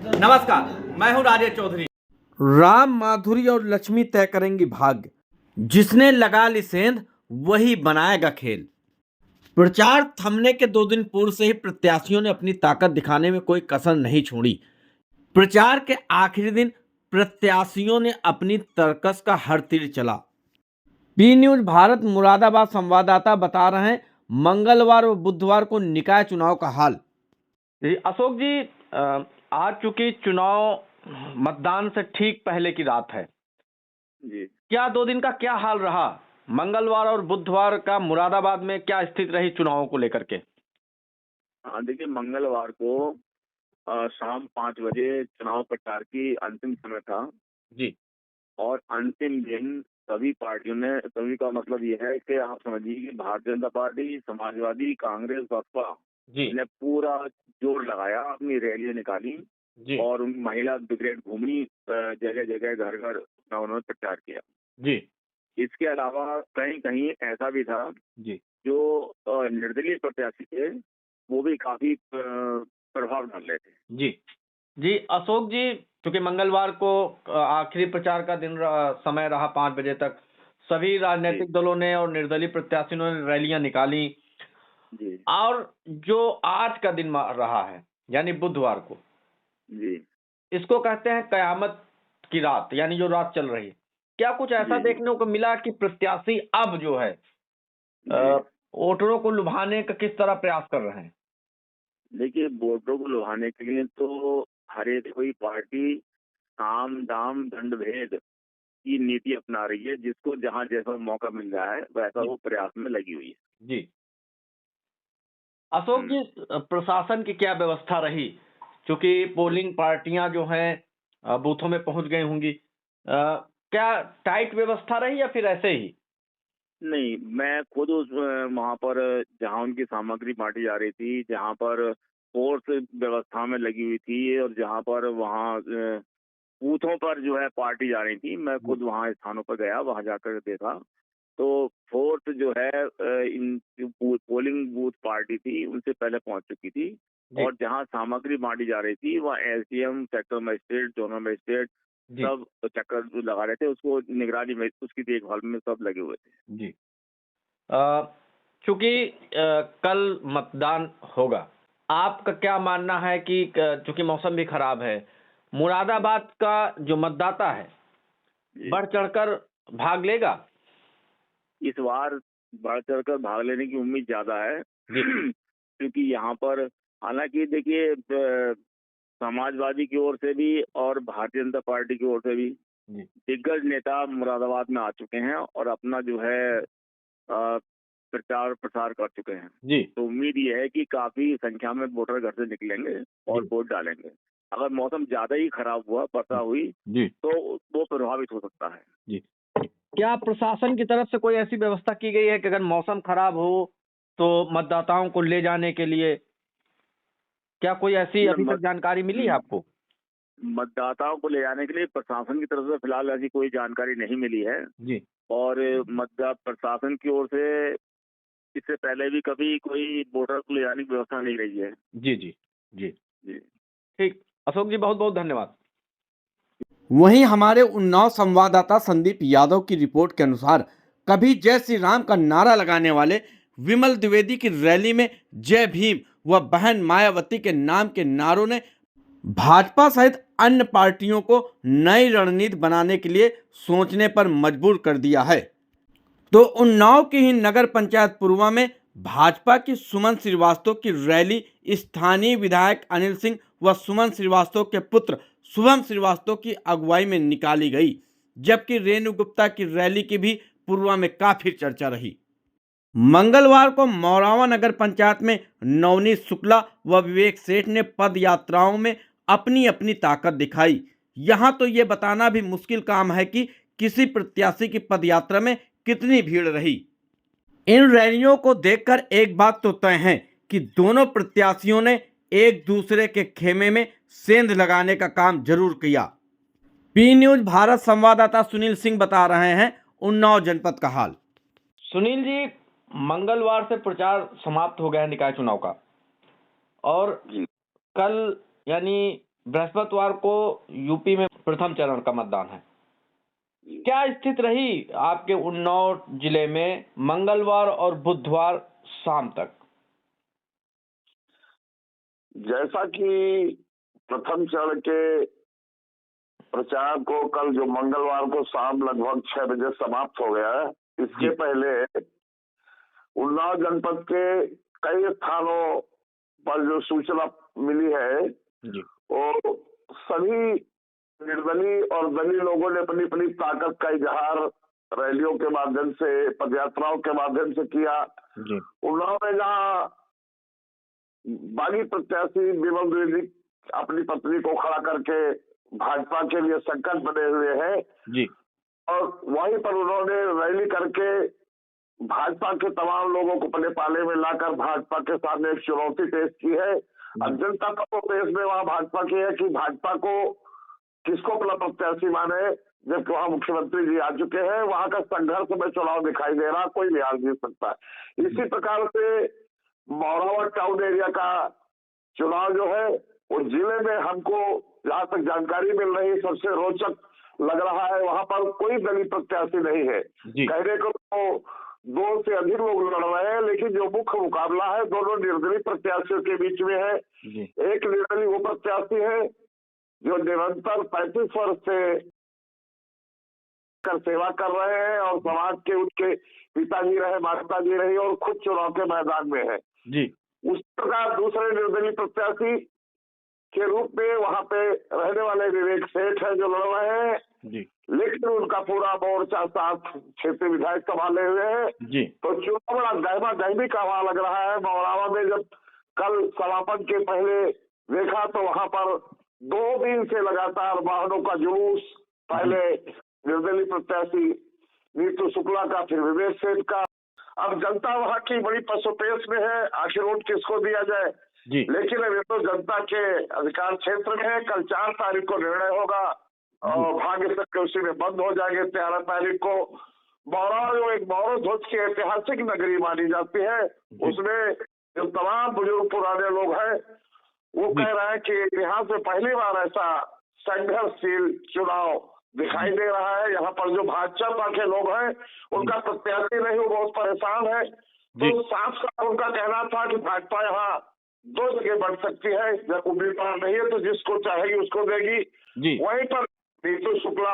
नमस्कार, मैं हूं राजेश चौधरी। राम, माधुरी और लक्ष्मी तय करेंगी भाग्य। जिसने लगा ली सेंध वही बनाएगा खेल। प्रचार थमने के 2 दिन पूर्व से ही प्रत्याशियों ने अपनी ताकत दिखाने में कोई कसर नहीं छोड़ी। प्रचार के आखिरी दिन प्रत्याशियों ने अपनी तर्कस का हर तीर चला। पी न्यूज भारत मुरादाबाद संवाददाता बता रहे हैं मंगलवार और बुधवार को निकाय चुनाव का हाल। जी अशोक जी, आज चूंकि चुनाव मतदान से ठीक पहले की रात है जी। क्या 2 दिन का क्या हाल रहा? मंगलवार और बुधवार का मुरादाबाद में क्या स्थिति रही चुनावों को लेकर के? हाँ, देखिए, मंगलवार को शाम 5 बजे चुनाव प्रचार की अंतिम समय था जी और अंतिम दिन सभी का मतलब ये है कि आप समझिए कि भारतीय जनता पार्टी, समाजवादी, कांग्रेस, बसपा जी ने पूरा जोर लगाया, अपनी रैलियां निकाली जी और महिला ब्रिगेड घूमी, जगह जगह घर घर उन्होंने प्रचार किया। जी इसके अलावा कहीं कहीं ऐसा भी था जी जो निर्दलीय प्रत्याशी थे वो भी काफी प्रभाव डाल रहे थे। जी जी अशोक जी, क्योंकि मंगलवार को आखिरी प्रचार का दिन समय रहा 5 बजे तक। सभी राजनीतिक दलों ने और निर्दलीय प्रत्याशियों ने रैलियां निकाली जी और जो आज का दिन रहा है यानी बुधवार को, जी इसको कहते हैं कयामत की रात, यानी जो रात चल रही है। क्या कुछ ऐसा जी देखने को मिला कि प्रत्याशी अब जो है जी वोटरों को लुभाने का किस तरह प्रयास कर रहे हैं? देखिए, वोटरों को लुभाने के लिए तो हर एक कोई पार्टी साम दाम दंड भेद की नीति अपना रही है, जिसको जहां जैसा मौका मिल रहा है वैसा जी वो प्रयास में लगी हुई है। जी अशोक हम्म। जी, प्रशासन की क्या व्यवस्था रही? क्योंकि पोलिंग पार्टियां जो हैं बूथों में पहुंच गई होंगी। क्या टाइट व्यवस्था रही या फिर ऐसे ही? नहीं, मैं खुद उस वहां पर जहां उनकी सामग्री बांटी जा रही थी, जहां पर फोर्स व्यवस्था में लगी हुई थी और जहां पर वहां बूथों पर जो है पार्टी जा रही थी, मैं खुद वहां स्थानों पर गया, वहां जाकर देखा तो फोर्स जो है इन पोलिंग बूथ पार्टी थी उनसे पहले पहुंच चुकी थी जी और जहां सामग्री बांटी जा रही थी वहाँ SDM, sector magistrate, zonal magistrate ji सब चक्कर जो लगा रहे थे, उसको निगरानी में, उसकी देखभाल में सब लगे हुए थे। जी चूंकि कल मतदान होगा, आपका क्या मानना है कि चूंकि मौसम भी खराब है, मुरादाबाद का जो मतदाता है जी। बढ़ चढ़कर भाग लेगा? इस बार बढ़ चढ़कर भाग लेने की उम्मीद ज्यादा है जी क्योंकि यहाँ पर हालांकि देखिए, समाजवादी की ओर से भी और भारतीय जनता पार्टी की ओर से भी जी दिग्गज नेता मुरादाबाद में आ चुके हैं और अपना जो है प्रचार प्रसार कर चुके हैं। जी तो उम्मीद ये है कि काफी संख्या में वोटर घर से निकलेंगे और जी वोट डालेंगे। अगर मौसम ज्यादा ही खराब हुआ, वर्षा हुई, जी तो वो प्रभावित हो सकता है। जी क्या प्रशासन की तरफ से कोई ऐसी व्यवस्था की गई है कि अगर मौसम खराब हो तो मतदाताओं को ले जाने के लिए क्या कोई ऐसी अभी तक जानकारी मिली है आपको? मतदाताओं को ले जाने के लिए प्रशासन की तरफ से फिलहाल ऐसी कोई जानकारी नहीं मिली है जी और प्रशासन की ओर से इससे पहले भी कभी कोई वोटर को ले जाने की व्यवस्था नहीं रही है। जी जी जी जी। ठीक, अशोक जी बहुत बहुत धन्यवाद। वहीं हमारे उन्नाव संवाददाता संदीप यादव की रिपोर्ट के अनुसार कभी जय श्री राम का नारा लगाने वाले विमल द्विवेदी की रैली में जय भीम व बहन मायावती के नाम के नारों ने भाजपा सहित अन्य पार्टियों को नई रणनीति बनाने के लिए सोचने पर मजबूर कर दिया है। तो उन्नाव की ही नगर पंचायत पुरवा में भाजपा की सुमन श्रीवास्तव की रैली स्थानीय विधायक अनिल सिंह व सुमन श्रीवास्तव के पुत्र शुभम श्रीवास्तव की अगुवाई में निकाली गई, जबकि रेणु गुप्ता की रैली की भी पुरवा में काफी चर्चा रही। मंगलवार को मौरावा नगर पंचायत में नवनीत शुक्ला व विवेक सेठ ने पद यात्राओं में अपनी अपनी ताकत दिखाई। यहां तो ये बताना भी मुश्किल काम है कि किसी प्रत्याशी की पदयात्रा में कितनी भीड़ रही। इन रैलियों को देखकर एक बात तो तय है कि दोनों प्रत्याशियों ने एक दूसरे के खेमे में सेंध लगाने का काम जरूर किया। पी न्यूज भारत संवाददाता सुनील सिंह बता रहे हैं उन्नाव जनपद का हाल। सुनील जी, मंगलवार से प्रचार समाप्त हो गया है निकाय चुनाव का और जी। कल यानी बृहस्पतिवार को यूपी में प्रथम चरण का मतदान है। क्या स्थिति रही आपके उन्नाव जिले में मंगलवार और बुधवार शाम तक? जैसा कि प्रथम चरण के प्रचार को कल जो मंगलवार को शाम लगभग 6 बजे समाप्त हो गया है, इसके पहले उन्नाव जनपद के कई स्थानों पर जो सूचना मिली है वो सभी निर्दलीय और दलीय लोगों ने अपनी अपनी ताकत का इजहार रैलियों के माध्यम से, पदयात्राओं के माध्यम से किया। उन्नाव में जहाँ बागी प्रत्याशी विमल द्विवेदी अपनी पत्नी को खड़ा करके भाजपा के लिए संकट बने हुए हैं और वहीं पर उन्होंने रैली करके भाजपा के तमाम लोगों को अपने पाले में लाकर भाजपा के सामने एक चुनौती पेश की है। अब जनता का तो पेश में वहां भाजपा की है कि भाजपा को किसको अपना प्रत्याशी माने, जबकि वहां मुख्यमंत्री जी आ चुके हैं। वहां का संघर्ष में चुनाव दिखाई दे रहा, कोई भी हार जीत सकता है। इसी प्रकार से मौरावट टाउन एरिया का चुनाव जो है वो जिले में हमको जहां तक जानकारी मिल रही है सबसे रोचक लग रहा है। वहां पर कोई दलीय प्रत्याशी नहीं है। कहने को तो 2 से अधिक लोग लड़ रहे हैं, लेकिन जो मुख्य मुकाबला है दोनों निर्दलीय प्रत्याशियों के बीच में है। एक निर्दलीय वो प्रत्याशी है जो निरंतर 35 वर्ष से सेवा कर रहे हैं और समाज के उनके पिताजी रहे, माताजी रही और खुद चुनाव के मैदान में है। उस प्रकार दूसरे निर्दलीय प्रत्याशी के रूप में वहां पे रहने वाले विवेक सेठ है जो लड़ रहे हैं, लेकिन उनका पूरा मोर्चा 7 क्षेत्रीय विधायक संभाले हुए हैं। तो चुनाव बड़ा गहमा गहमी का वहां लग रहा है। मौरावा में जब कल समापन के पहले देखा तो वहां पर 2 दिन से लगातार वाहनों का जुलूस, पहले निर्दलीय प्रत्याशी नीतू शुक्ला का, फिर विवेक सेठ का। अब जनता वहां की बड़ी पसोपेश में है, आखिर वोट किसको दिया जाए। लेकिन अब ये तो जनता के अधिकार क्षेत्र में है। कल 4 तारीख को निर्णय होगा और भाग्य से उसी में बंद हो जाएंगे। 13 तारीख को मौरा जो एक मौरो ध्वज की ऐतिहासिक नगरी मानी जाती है, उसमें जो तमाम बुजुर्ग पुराने लोग हैं वो कह रहे हैं कि इतिहास में पहली बार ऐसा संघर्षशील चुनाव दिखाई दे रहा है। यहाँ पर जो भाजपा के लोग हैं उनका प्रत्याशी नहीं, वो बहुत परेशान है। तो साफ साफ उनका कहना था कि भाजपा यहाँ 2 जगह बढ़ सकती है, जब उम्मीदवार नहीं है तो जिसको चाहेगी उसको देगी। वहीं पर नीतू शुक्ला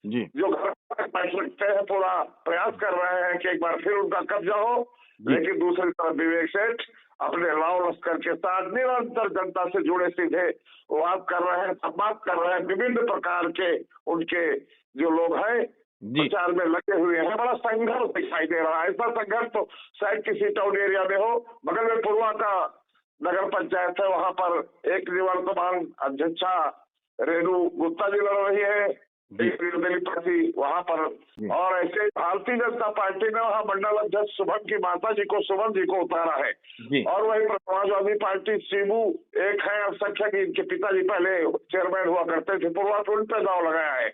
जो घर पर बैठ सकते हैं, पूरा प्रयास कर रहे हैं कि एक बार फिर उनका कब्जा हो। लेकिन दूसरी तरफ विवेक सेठ अपने लाव लश्कर के साथ निरंतर जनता से जुड़े सीधे बात कर रहे हैं, संवाद कर रहे हैं। विभिन्न प्रकार के उनके जो लोग हैं प्रचार में लगे हुए हैं। बड़ा संघर्ष दिखाई दे रहा है। ऐसा संघर्ष तो शायद किसी टाउन एरिया में हो। बगल में पूर्वा का नगर पंचायत है, वहां पर एक निवर्तमान अध्यक्षा रेणु गुप्ता जी लड़ रही है, एक निर्दलीय पार्टी वहां पर। और ऐसे भारतीय जनता पार्टी ने वहां मंडल अध्यक्ष शुभम की माता जी को, सुमन जी को उतारा है। और वहीं पर समाजवादी पार्टी शिबू एक है अल्पसंख्यक की, इनके पिताजी पहले चेयरमैन हुआ करते थे, पूर्वा तो उन पे दाव लगाया है।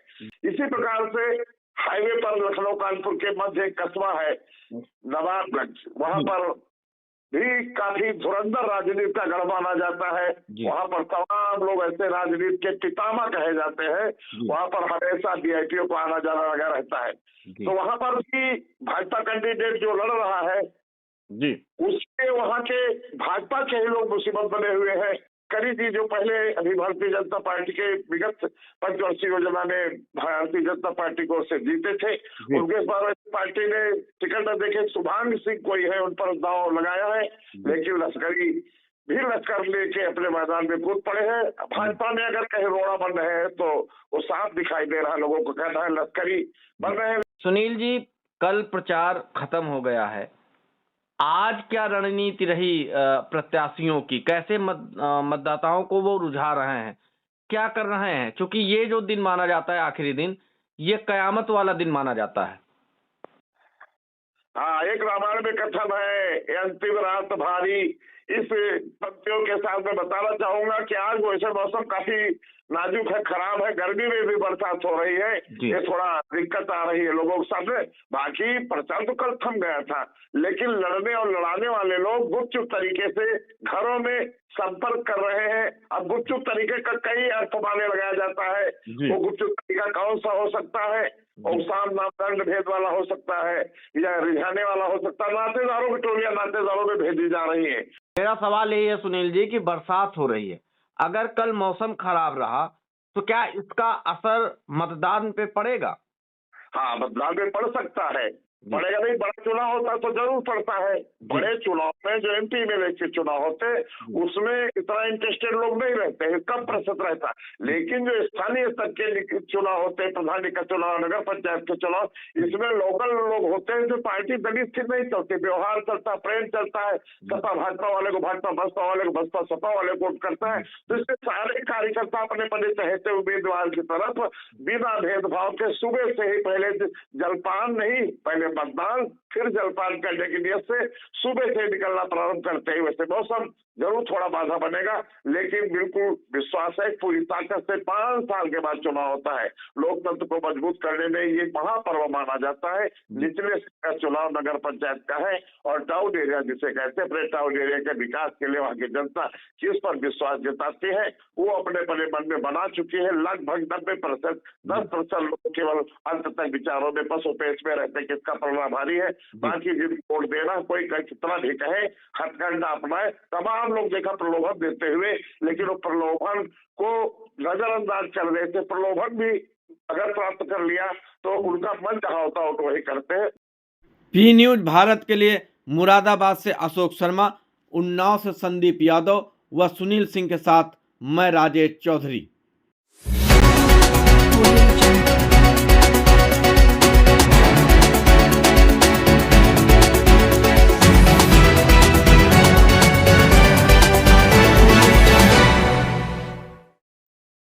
इसी प्रकार से हाईवे पर लखनऊ कानपुर के मध्य एक कस्बा है नवाबगंज, वहां पर भी काफी धुरंधर राजनीति का गढ़ माना जाता है। वहां पर तमाम लोग ऐसे राजनीति के पितामह कहे जाते हैं। वहां पर हमेशा वीआईपीओ को आना जाना लगा रहता है। तो वहां पर भी भाजपा कैंडिडेट जो लड़ रहा है उसके वहां के भाजपा के ही लोग मुसीबत बने हुए हैं। करी जी जो पहले अभी भारतीय जनता पार्टी के विगत पंचवर्षीय योजना में भारतीय जनता पार्टी को से जीते थे, उनके बाद पार्टी ने टिकट न देखे सुभांग सिंह कोई है उन पर दाव लगाया है। लेकिन लश्करी भी लश्कर लेके अपने मैदान में कूद पड़े हैं। भाजपा में अगर कहीं रोड़ा बन रहे हैं तो वो साफ दिखाई दे रहा है, लोगों को कहना है लश्करी बन रहे हैं। सुनील जी, कल प्रचार खत्म हो गया है, आज क्या रणनीति रही प्रत्याशियों की? कैसे मतदाताओं को वो रुझा रहे हैं, क्या कर रहे हैं? क्योंकि ये जो दिन माना जाता है आखिरी दिन, ये कयामत वाला दिन माना जाता है। हाँ, एक रामायण में कथन है, "ये अंतिम रात भारी"। इस पंक्तियों के साथ मैं बताना चाहूंगा कि आज वैसे मौसम काफी नाजुक है, खराब है, गर्मी में भी बरसात हो रही है, ये थोड़ा दिक्कत आ रही है लोगों के सामने। बाकी प्रचार तो कल थम गया था, लेकिन लड़ने और लड़ाने वाले लोग गुपचुप तरीके से घरों में संपर्क कर रहे हैं। अब गुपचुप तरीके का कई अर्थ माने लगाया जाता है, वो गुपचुप तरीका कौन सा हो सकता है? औसान मापदंड भेद वाला हो सकता है या रिझाने वाला हो सकता है। नातेदारों की टोलियां नातेदारों में भेजी जा रही है। मेरा सवाल यही है सुनील जी कि बरसात हो रही है, अगर कल मौसम खराब रहा तो क्या इसका असर मतदान पे पड़ेगा? हाँ, मतदान में पड़ सकता है, पड़ेगा नहीं। बड़ा चुनाव होता तो जरूर पड़ता है। बड़े चुनाव में जो MP MLA के चुनाव होते उसमें इतना इंटरेस्टेड लोग नहीं रहते हैं, कम प्रतिशत रहता है। लेकिन जो स्थानीय स्तर के चुनाव होते हैं, प्रधान का चुनाव, नगर पंचायत के चुनाव, इसमें लोकल लोग होते हैं जो पार्टी दली स्थिर नहीं चलती, व्यवहार चलता, प्रेम चलता है। सपा भाजपा वाले को भाजपा, बसपा वाले को बसपा, सपा वाले को वोट करता है। तो इससे सारे कार्यकर्ता अपने अपने चहेते उम्मीदवार की तरफ बिना भेदभाव के सुबह से ही पहले जलपान नहीं, पहले मतदान फिर जलपान करने की नियत से सुबह से निकलना प्रारंभ करते हैं। वैसे मौसम जरूर थोड़ा बाधा बनेगा, लेकिन बिल्कुल विश्वास है पूरी ताकत से 5 साल के बाद चुनाव होता है। लोकतंत्र को मजबूत करने में ये महापर्व माना जाता है। निचले का चुनाव नगर पंचायत का है और टाउन एरिया जिसे कहते हैं, अपने टाउन एरिया के विकास के लिए वहाँ की जनता किस पर विश्वास जताती है वो अपने अपने मन में बना चुकी है। लगभग 90%, 10% लोग केवल अंत तक विचारों में पसो पेश में रहते हैं किसका परिणाम भारी है। बाकी जिन वोट देना, कोई कितना भी कहे, हथकंडा अपनाए, तमाम लोग देखा प्रलोभन देते हुए, लेकिन वो प्रलोभन को नजरअंदाज कर देते। प्रलोभन भी अगर प्राप्त कर लिया तो उनका मन जहाँ होता हो तो वही करते हैं। पी न्यूज भारत के लिए मुरादाबाद से अशोक शर्मा, उन्नाव से संदीप यादव व सुनील सिंह के साथ मैं राजेश चौधरी।